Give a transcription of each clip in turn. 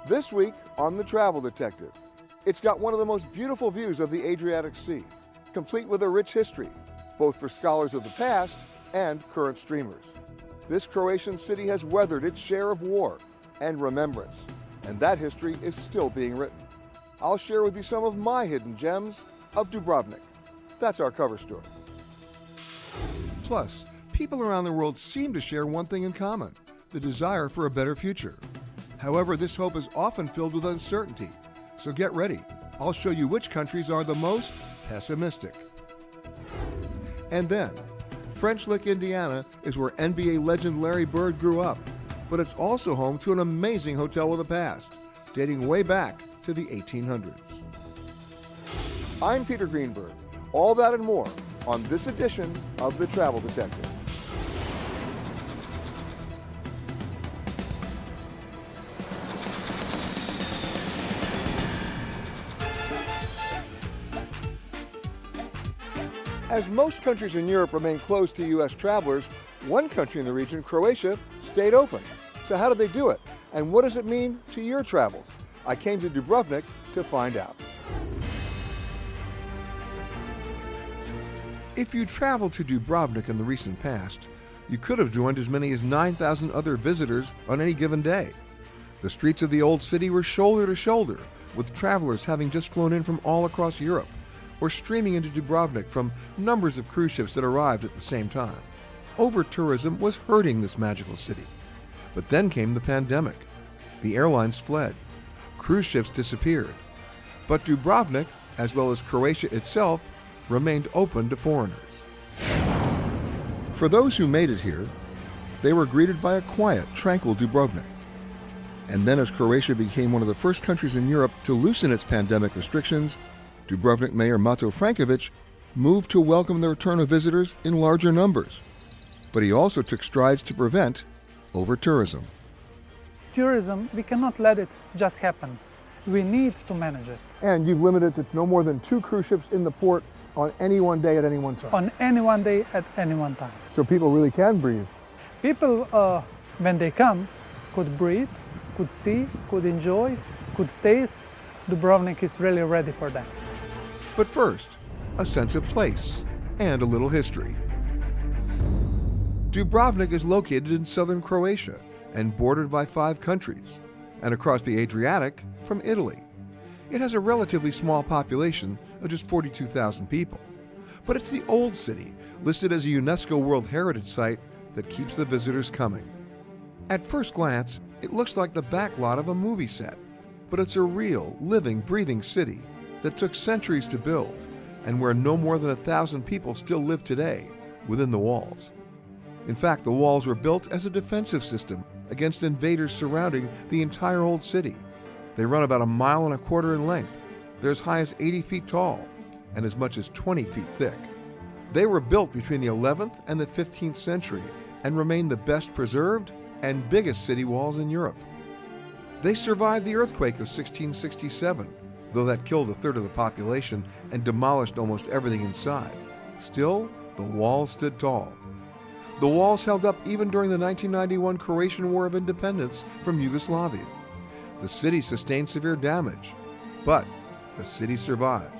This week on The Travel Detective, it's got one of the most beautiful views of the Adriatic Sea, complete with a rich history, both for scholars of the past and current streamers. This Croatian city has weathered its share of war and remembrance, and that history is still being written. I'll share with you some of my hidden gems of Dubrovnik. That's our cover story. Plus, people around the world seem to share one thing in common: the desire for a better future. However, this hope is often filled with uncertainty. So get ready. I'll show you which countries are the most pessimistic. And then, French Lick, Indiana is where NBA legend Larry Bird grew up, but it's also home to an amazing hotel with a past, dating way back to the 1800s. I'm Peter Greenberg. All that and more on this edition of The Travel Detective. As most countries in Europe remain closed to U.S. travelers, one country in the region, Croatia, stayed open. So how did they do it? And what does it mean to your travels? I came to Dubrovnik to find out. If you traveled to Dubrovnik in the recent past, you could have joined as many as 9,000 other visitors on any given day. The streets of the old city were shoulder to shoulder, with travelers having just flown in from all across Europe, or streaming into Dubrovnik from numbers of cruise ships that arrived at the same time. Over-tourism was hurting this magical city. But then came the pandemic. The airlines fled. Cruise ships disappeared. But Dubrovnik, as well as Croatia itself, remained open to foreigners. For those who made it here, they were greeted by a quiet, tranquil Dubrovnik. And then as Croatia became one of the first countries in Europe to loosen its pandemic restrictions, Dubrovnik Mayor Mato Frankovic moved to welcome the return of visitors in larger numbers. But he also took strides to prevent over-tourism. Tourism, we cannot let it just happen. We need to manage it. And you've limited it to no more than 2 cruise ships in the port on any one day at any one time. On any one day at any one time. So people really can breathe. People, when they come, could breathe, could see, could enjoy, could taste. Dubrovnik is really ready for that. But first, a sense of place and a little history. Dubrovnik is located in southern Croatia and bordered by 5 countries, and across the Adriatic from Italy. It has a relatively small population of just 42,000 people, but it's the old city, listed as a UNESCO World Heritage Site, that keeps the visitors coming. At first glance, it looks like the backlot of a movie set, but it's a real, living, breathing city that took centuries to build, and where no more than 1,000 people still live today within the walls. In fact, the walls were built as a defensive system against invaders surrounding the entire old city. They run about 1.25 miles in length. They're as high as 80 feet tall and as much as 20 feet thick. They were built between the 11th and the 15th century and remain the best preserved and biggest city walls in Europe. They survived the earthquake of 1667, though that killed 1/3 of the population and demolished almost everything inside. Still, the walls stood tall. The walls held up even during the 1991 Croatian War of Independence from Yugoslavia. The city sustained severe damage, but the city survived.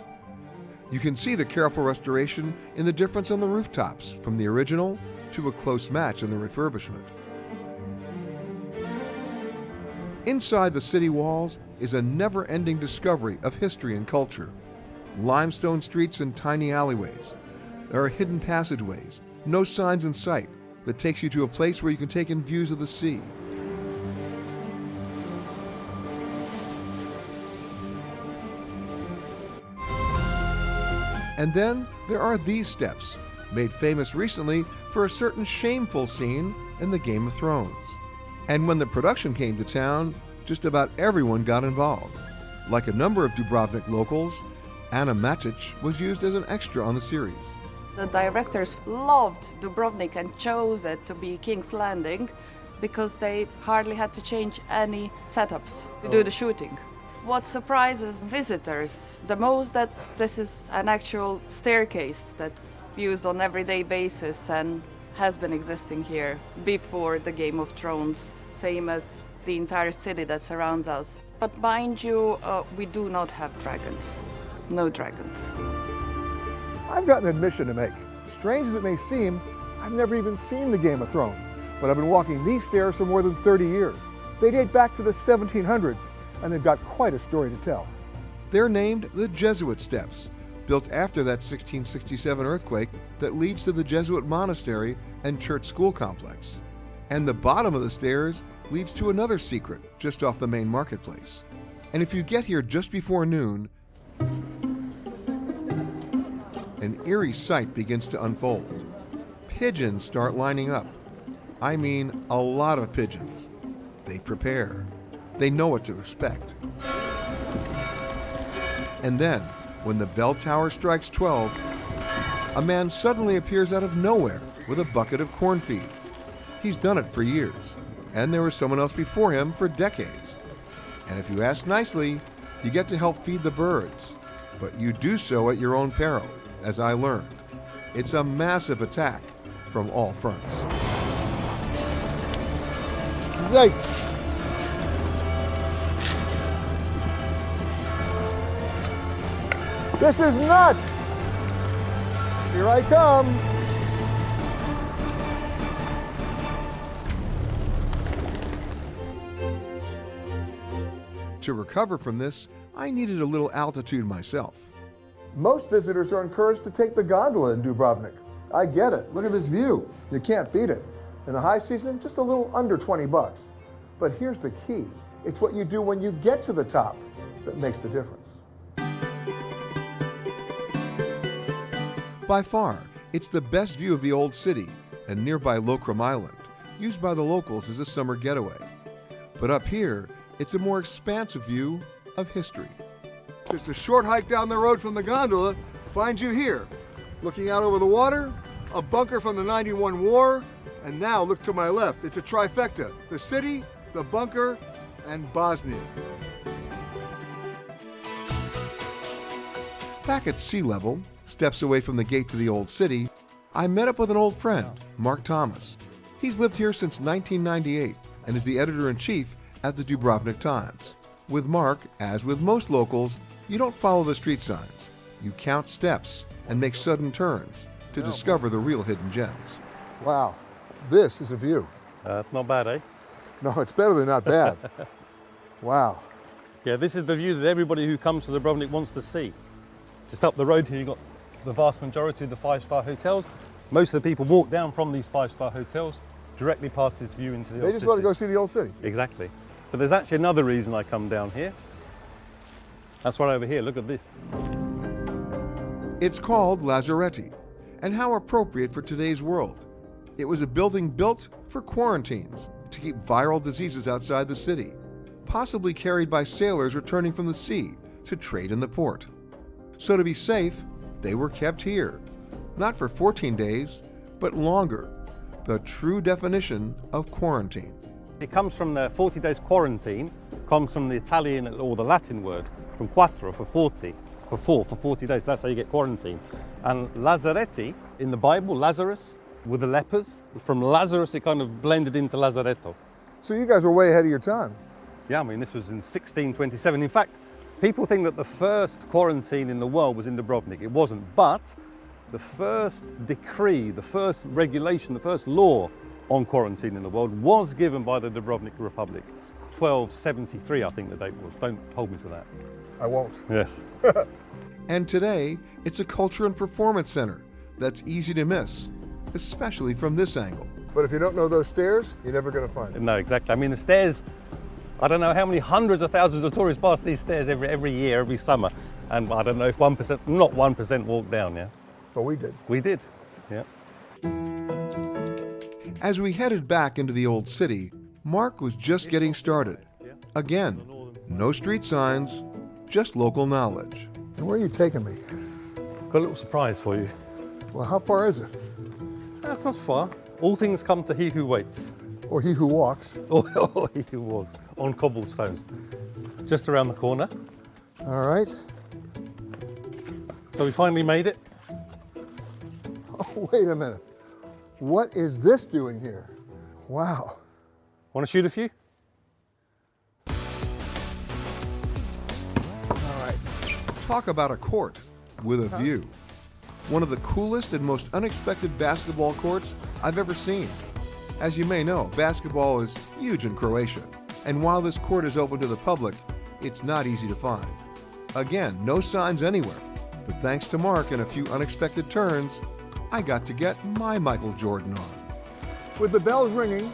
You can see the careful restoration in the difference on the rooftops, from the original to a close match in the refurbishment. Inside the city walls is a never-ending discovery of history and culture. Limestone streets and tiny alleyways. There are hidden passageways, no signs in sight, that takes you to a place where you can take in views of the sea. And then there are these steps, made famous recently for a certain shameful scene in the Game of Thrones. And when the production came to town, just about everyone got involved. Like a number of Dubrovnik locals, Anna Matic was used as an extra on the series. The directors loved Dubrovnik and chose it to be King's Landing because they hardly had to change any setups to do the shooting. What surprises visitors the most, that this is an actual staircase that's used on everyday basis and has been existing here before the Game of Thrones, same as the entire city that surrounds us. But mind you, we do not have dragons. No dragons. I've got an admission to make. Strange as it may seem, I've never even seen the Game of Thrones, but I've been walking these stairs for more than 30 years. They date back to the 1700s, and they've got quite a story to tell. They're named the Jesuit Steps, built after that 1667 earthquake that leads to the Jesuit monastery and church school complex. And the bottom of the stairs leads to another secret just off the main marketplace. And if you get here just before noon, an eerie sight begins to unfold. Pigeons start lining up. I mean, a lot of pigeons. They prepare. They know what to expect. And then, when the bell tower strikes 12, a man suddenly appears out of nowhere with a bucket of corn feed. He's done it for years, and there was someone else before him for decades. And if you ask nicely, you get to help feed the birds. But you do so at your own peril, as I learned. It's a massive attack from all fronts. Yikes! This is nuts! Here I come! To recover from this, I needed a little altitude myself. Most visitors are encouraged to take the gondola in Dubrovnik. I get it. Look at this view. You can't beat it. In the high season, just a little under 20 bucks. But here's the key. It's what you do when you get to the top that makes the difference. By far, it's the best view of the old city and nearby Lokrum Island, used by the locals as a summer getaway. But up here, it's a more expansive view of history. Just a short hike down the road from the gondola finds you here, looking out over the water, a bunker from the '91 war, and now look to my left. It's a trifecta: the city, the bunker, and Bosnia. Back at sea level, steps away from the gate to the old city, I met up with an old friend, Mark Thomas. He's lived here since 1998 and is the editor-in-chief at the Dubrovnik Times. With Mark, as with most locals, you don't follow the street signs. You count steps and make sudden turns to discover the real hidden gems. Wow, this is a view. It's not bad, eh? No, it's better than not bad. Wow. Yeah, this is the view that everybody who comes to Dubrovnik wants to see. Just up the road here, you've got the vast majority of the five-star hotels. Most of the people walk down from these five-star hotels directly past this view into the old city. They just want to go see the old city. Exactly. But there's actually another reason I come down here. That's right over here, look at this. It's called Lazaretti, and how appropriate for today's world. It was a building built for quarantines to keep viral diseases outside the city, possibly carried by sailors returning from the sea to trade in the port. So to be safe, they were kept here, not for 14 days, but longer, the true definition of quarantine. It comes from the 40 days quarantine, comes from the Italian or the Latin word, from quattro, for 40, for 40 days, that's how you get quarantine. And Lazaretti, in the Bible, Lazarus, with the lepers, from Lazarus it kind of blended into Lazaretto. So you guys were way ahead of your time. Yeah, I mean, this was in 1627. In fact, people think that the first quarantine in the world was in Dubrovnik. It wasn't, but the first decree, the first regulation, the first law on quarantine in the world was given by the Dubrovnik Republic. 1273, I think the date was. Don't hold me to that. I won't. Yes. And today, it's a culture and performance center that's easy to miss, especially from this angle. But if you don't know those stairs, you're never going to find them. No, exactly. I mean, the stairs, I don't know how many hundreds of thousands of tourists pass these stairs every year, every summer. And I don't know if 1%, not 1% walk down, yeah? But we did. We did, yeah. As we headed back into the old city, Mark was just getting started. Again, no street signs, just local knowledge. And where are you taking me? Got a little surprise for you. Well, how far is it? That's not far. All things come to he who waits. Or he who walks. Or he who walks on cobblestones. Just around the corner. All right. So we finally made it. Oh, wait a minute. What is this doing here? Wow. Want to shoot a few? Talk about a court with a view. One of the coolest and most unexpected basketball courts I've ever seen. As you may know, basketball is huge in Croatia, and while this court is open to the public, it's not easy to find. Again, no signs anywhere, but thanks to Mark and a few unexpected turns, I got to get my Michael Jordan on. With the bells ringing,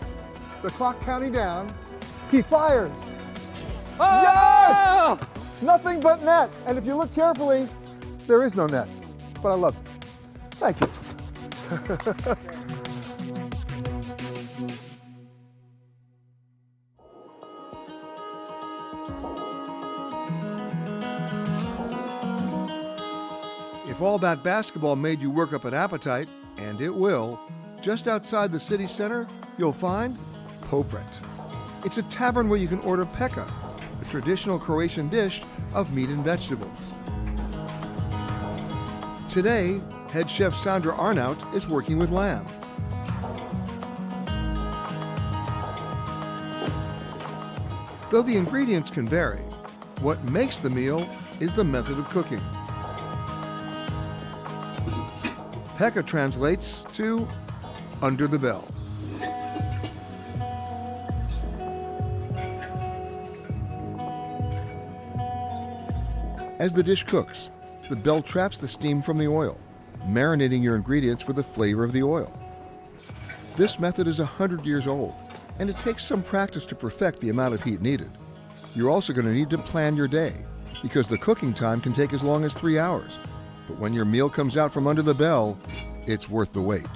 the clock counting down, he fires. Ah! Yes! Nothing but net. And if you look carefully, there is no net. But I love it. Thank you. If all that basketball made you work up an appetite, and it will, just outside the city center, you'll find Popret. It's a tavern where you can order peka, a traditional Croatian dish of meat and vegetables. Today, head chef Sandra Arnaut is working with lamb. Though the ingredients can vary, what makes the meal is the method of cooking. Peka translates to under the bell. As the dish cooks, the bell traps the steam from the oil, marinating your ingredients with the flavor of the oil. This method is 100 years old, and it takes some practice to perfect the amount of heat needed. You're also going to need to plan your day, because the cooking time can take as long as 3 hours. But when your meal comes out from under the bell, it's worth the wait.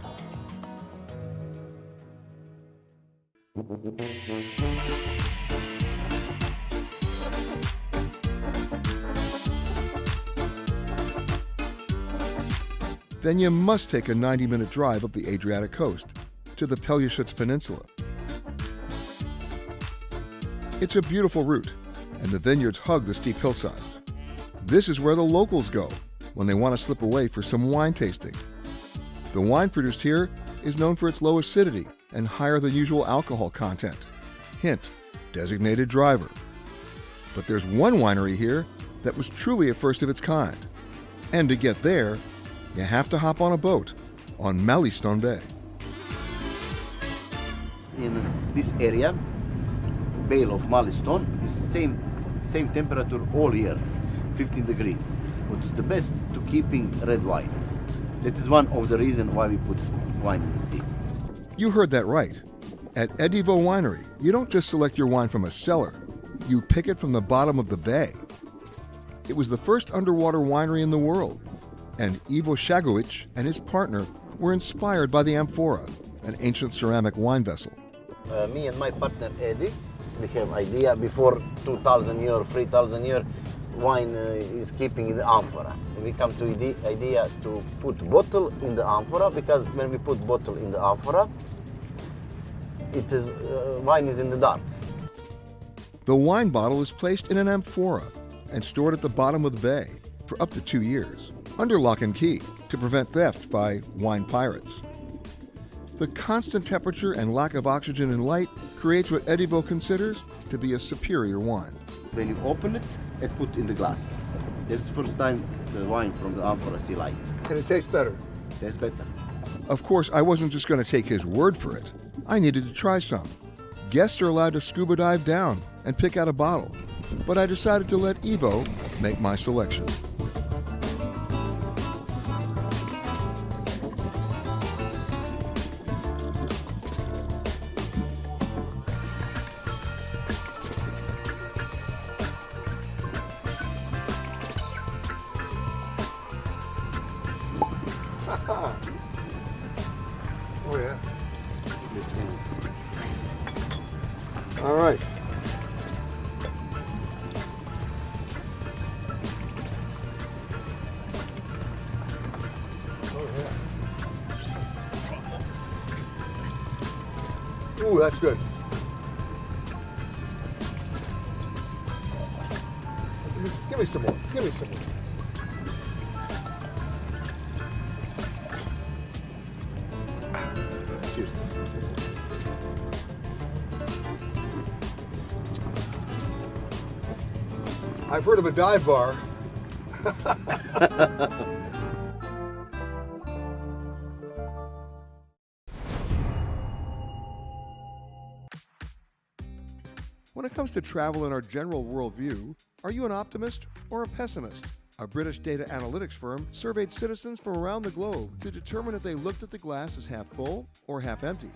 Then you must take a 90-minute drive up the Adriatic coast to the Pelješac Peninsula. It's a beautiful route, and the vineyards hug the steep hillsides. This is where the locals go when they want to slip away for some wine tasting. The wine produced here is known for its low acidity and higher than usual alcohol content. Hint, designated driver. But there's one winery here that was truly a first of its kind. And to get there, you have to hop on a boat on Mallistone Bay. In this area, Vale of Mallistone is same temperature all year, 15 degrees. What is the best to keeping red wine. That is one of the reasons why we put wine in the sea. You heard that right. At Edivo Winery, you don't just select your wine from a cellar, you pick it from the bottom of the bay. It was the first underwater winery in the world, and Ivo Shagovic and his partner were inspired by the amphora, an ancient ceramic wine vessel. Me and my partner Eddie, we have idea before 2,000 years, 3,000 years, wine is keeping in the amphora. And we come to the idea to put bottle in the amphora, because when we put bottle in the amphora, it is wine is in the dark. The wine bottle is placed in an amphora and stored at the bottom of the bay for up to 2 years, under lock and key, to prevent theft by wine pirates. The constant temperature and lack of oxygen and light creates what Edivo considers to be a superior wine. When you open it and put in the glass, that's the first time the wine from the amphora see light. And it tastes better. That's better. Of course, I wasn't just going to take his word for it. I needed to try some. Guests are allowed to scuba dive down and pick out a bottle, but I decided to let Ivo make my selection. Oh, yeah. All right. Oh, yeah. Ooh, that's good. Give me some more. Give me some more. Cheers. I've heard of a dive bar When it comes to travel in our general worldview, are you an optimist or a pessimist? A British data analytics firm surveyed citizens from around the globe to determine if they looked at the glass as half full or half empty.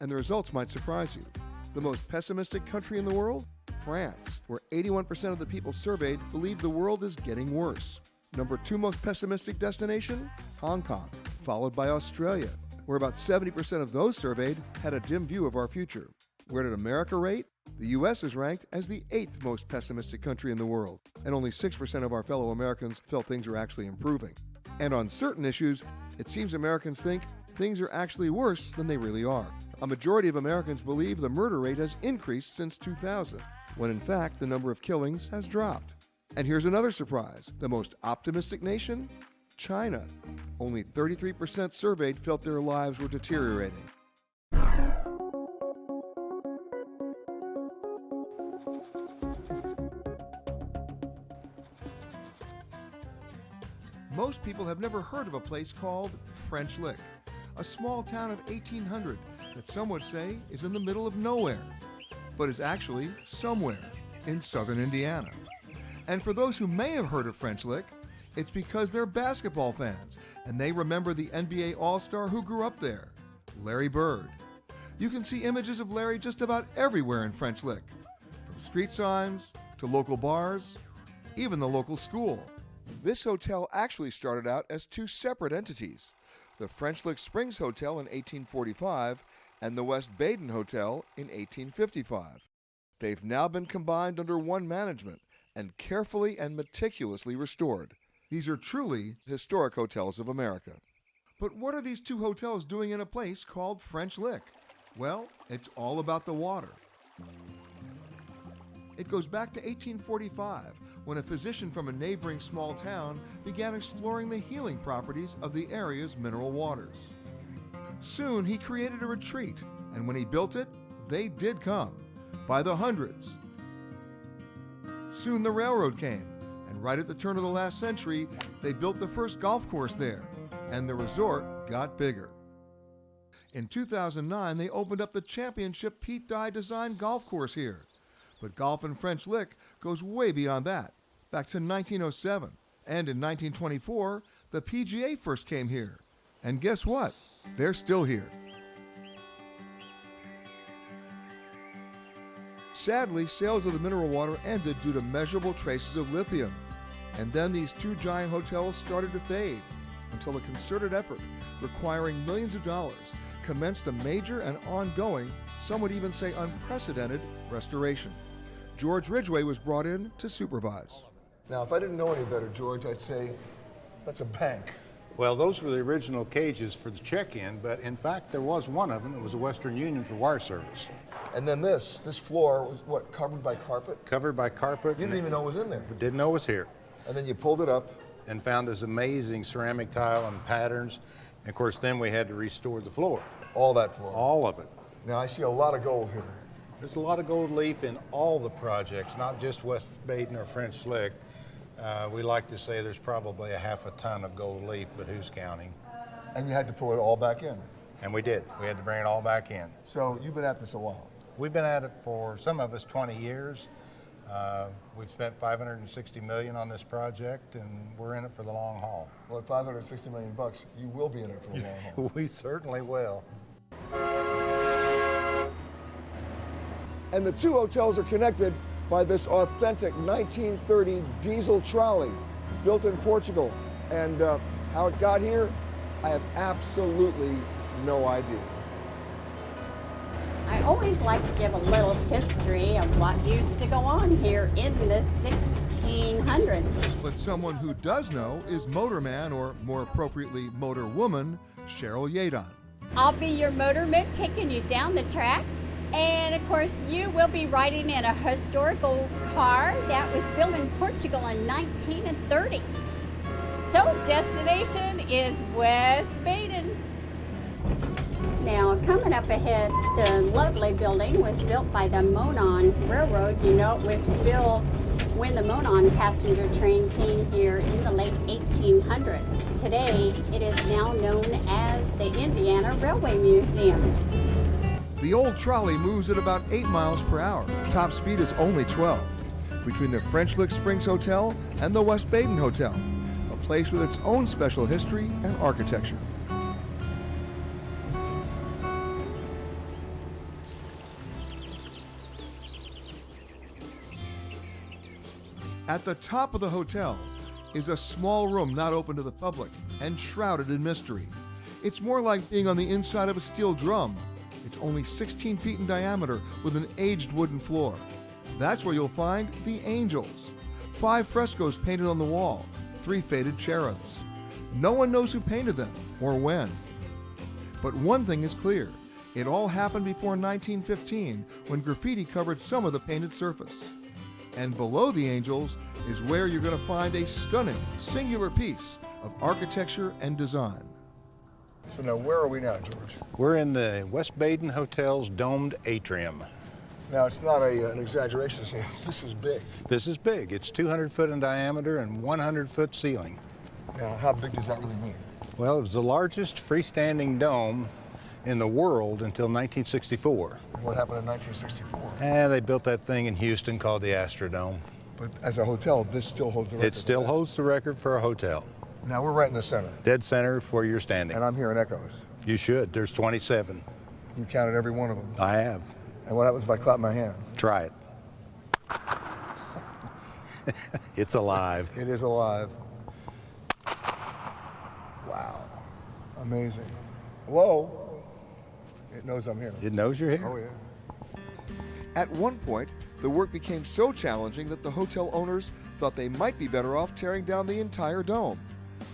And the results might surprise you. The most pessimistic country in the world? France, where 81% of the people surveyed believe the world is getting worse. Number 2 most pessimistic destination? Hong Kong, followed by Australia, where about 70% of those surveyed had a dim view of our future. Where did America rate? The U.S. is ranked as the 8th most pessimistic country in the world, and only 6% of our fellow Americans felt things are actually improving. And on certain issues, it seems Americans think things are actually worse than they really are. A majority of Americans believe the murder rate has increased since 2000, when in fact the number of killings has dropped. And here's another surprise. The most optimistic nation? China. Only 33% surveyed felt their lives were deteriorating. Most people have never heard of a place called French Lick, a small town of 1,800 that some would say is in the middle of nowhere, but is actually somewhere in southern Indiana. And for those who may have heard of French Lick, it's because they're basketball fans and they remember the NBA All-Star who grew up there, Larry Bird. You can see images of Larry just about everywhere in French Lick, from street signs to local bars, even the local school. This hotel actually started out as 2 separate entities, the French Lick Springs Hotel in 1845 and the West Baden Hotel in 1855. They've now been combined under one management and carefully and meticulously restored. These are truly historic hotels of America. But what are these 2 hotels doing in a place called French Lick? Well, it's all about the water. It goes back to 1845, when a physician from a neighboring small town began exploring the healing properties of the area's mineral waters. Soon he created a retreat, and when he built it, they did come, by the hundreds. Soon the railroad came, and right at the turn of the last century, they built the first golf course there, and the resort got bigger. In 2009, they opened up the championship Pete Dye designed golf course here. But golf in French Lick goes way beyond that, back to 1907. And in 1924, the PGA first came here. And guess what? They're still here. Sadly, sales of the mineral water ended due to measurable traces of lithium. And then these 2 giant hotels started to fade, until a concerted effort, requiring millions of dollars, commenced a major and ongoing, some would even say unprecedented, restoration. George Ridgway was brought in to supervise. Now, if I didn't know any better, George, I'd say that's a bank. Well, those were the original cages for the check-in, but in fact, there was one of them. It was a Western Union for wire service. And then this floor was what, covered by carpet? Covered by carpet. You didn't even know it was in there. Didn't know it was here. And then you pulled it up. And found this amazing ceramic tile and patterns. And of course, then we had to restore the floor. All that floor. All of it. Now, I see a lot of gold here. There's a lot of gold leaf in all the projects, not just West Baden or French Lick. We like to say there's probably a half a ton of gold leaf, but who's counting? And you had to pull it all back in. And we did. We had to bring it all back in. So you've been at this a while. We've been at it for, some of us, 20 years. We've spent $560 million on this project, and we're in it for the long haul. Well, at $560 million, you will be in it for the long haul. We certainly will. And the 2 hotels are connected by this authentic 1930 diesel trolley built in Portugal. And how it got here, I have absolutely no idea. I always like to give a little history of what used to go on here in the 1600s. But someone who does know is motorman, or more appropriately, motor woman, Cheryl Yadon. I'll be your motorman taking you down the track. And of course, you will be riding in a historical car that was built in Portugal in 1930. So, destination is West Baden. Now, coming up ahead, the lovely building was built by the Monon Railroad. You know, it was built when the Monon passenger train came here in the late 1800s. Today, it is now known as the Indiana Railway Museum. The old trolley moves at about 8 miles per hour. Top speed is only 12. Between the French Lick Springs Hotel and the West Baden Hotel, a place with its own special history and architecture. At the top of the hotel is a small room not open to the public and shrouded in mystery. It's more like being on the inside of a steel drum. It's only 16 feet in diameter with an aged wooden floor. That's where you'll find the Angels. 5 frescoes painted on the wall, 3 faded cherubs. No one knows who painted them or when. But one thing is clear. It all happened before 1915 when graffiti covered some of the painted surface. And below the Angels is where you're going to find a stunning, singular piece of architecture and design. So now where are we now, George? We're in the West Baden Hotel's domed atrium. Now, it's not an exaggeration to say this is big. This is big. It's 200 foot in diameter and 100-foot ceiling. Now, how big does that really mean? Well, it was the largest freestanding dome in the world until 1964. What happened in 1964? And they built that thing in Houston called the Astrodome. But as a hotel, this still holds the record. It still holds the record for a hotel. Now, we're right in the center. Dead center where you're standing. And I'm hearing echoes. You should. There's 27. You counted every one of them. I have. And what happens if I clap my hands? Try it. It's alive. It is alive. Wow. Amazing. Hello? It knows I'm here. It knows you're here. Oh, yeah. At one point, the work became so challenging that the hotel owners thought they might be better off tearing down the entire dome.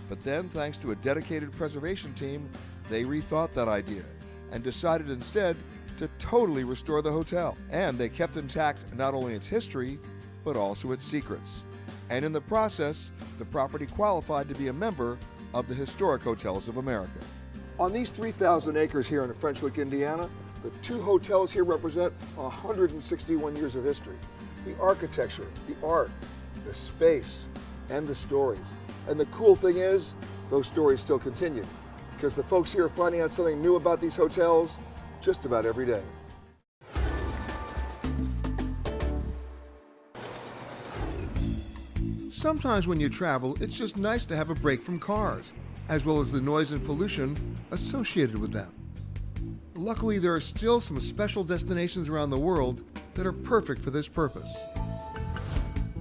But then, thanks to a dedicated preservation team, they rethought that idea and decided instead to totally restore the hotel. And they kept intact not only its history, but also its secrets. And in the process, the property qualified to be a member of the Historic Hotels of America. On these 3,000 acres here in French Lick, Indiana, the 2 hotels here represent 161 years of history. The architecture, the art, the space, and the stories. And the cool thing is, those stories still continue, because the folks here are finding out something new about these hotels just about every day. Sometimes when you travel, it's just nice to have a break from cars, as well as the noise and pollution associated with them. Luckily, there are still some special destinations around the world that are perfect for this purpose.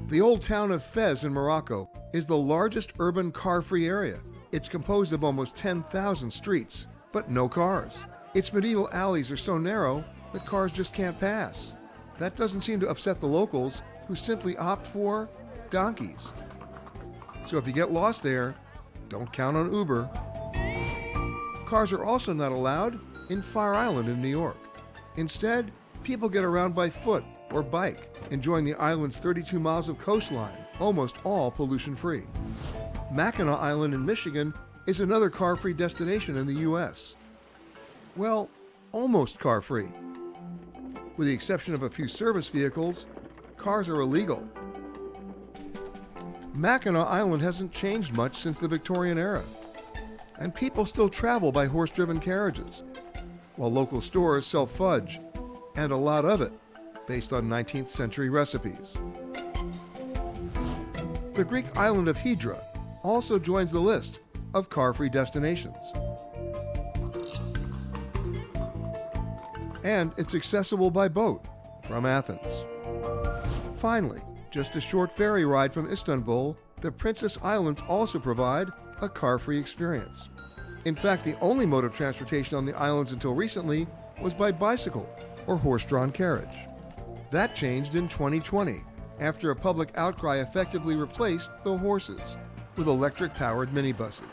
The old town of Fez in Morocco is the largest urban car-free area. It's composed of almost 10,000 streets, but no cars. Its medieval alleys are so narrow that cars just can't pass. That doesn't seem to upset the locals, who simply opt for donkeys. So if you get lost there, don't count on Uber. Cars are also not allowed in Fire Island in New York. Instead, people get around by foot or bike, enjoying the island's 32 miles of coastline, almost all pollution-free. Mackinac Island in Michigan is another car-free destination in the U.S. Well, almost car-free. With the exception of a few service vehicles, cars are illegal. Mackinac Island hasn't changed much since the Victorian era, and people still travel by horse-driven carriages, while local stores sell fudge, and a lot of it, based on 19th century recipes. The Greek island of Hydra also joins the list of car-free destinations. And it's accessible by boat from Athens. Finally, just a short ferry ride from Istanbul, the Princess Islands also provide a car-free experience. In fact, the only mode of transportation on the islands until recently was by bicycle or horse-drawn carriage. That changed in 2020, after a public outcry effectively replaced the horses with electric-powered minibuses.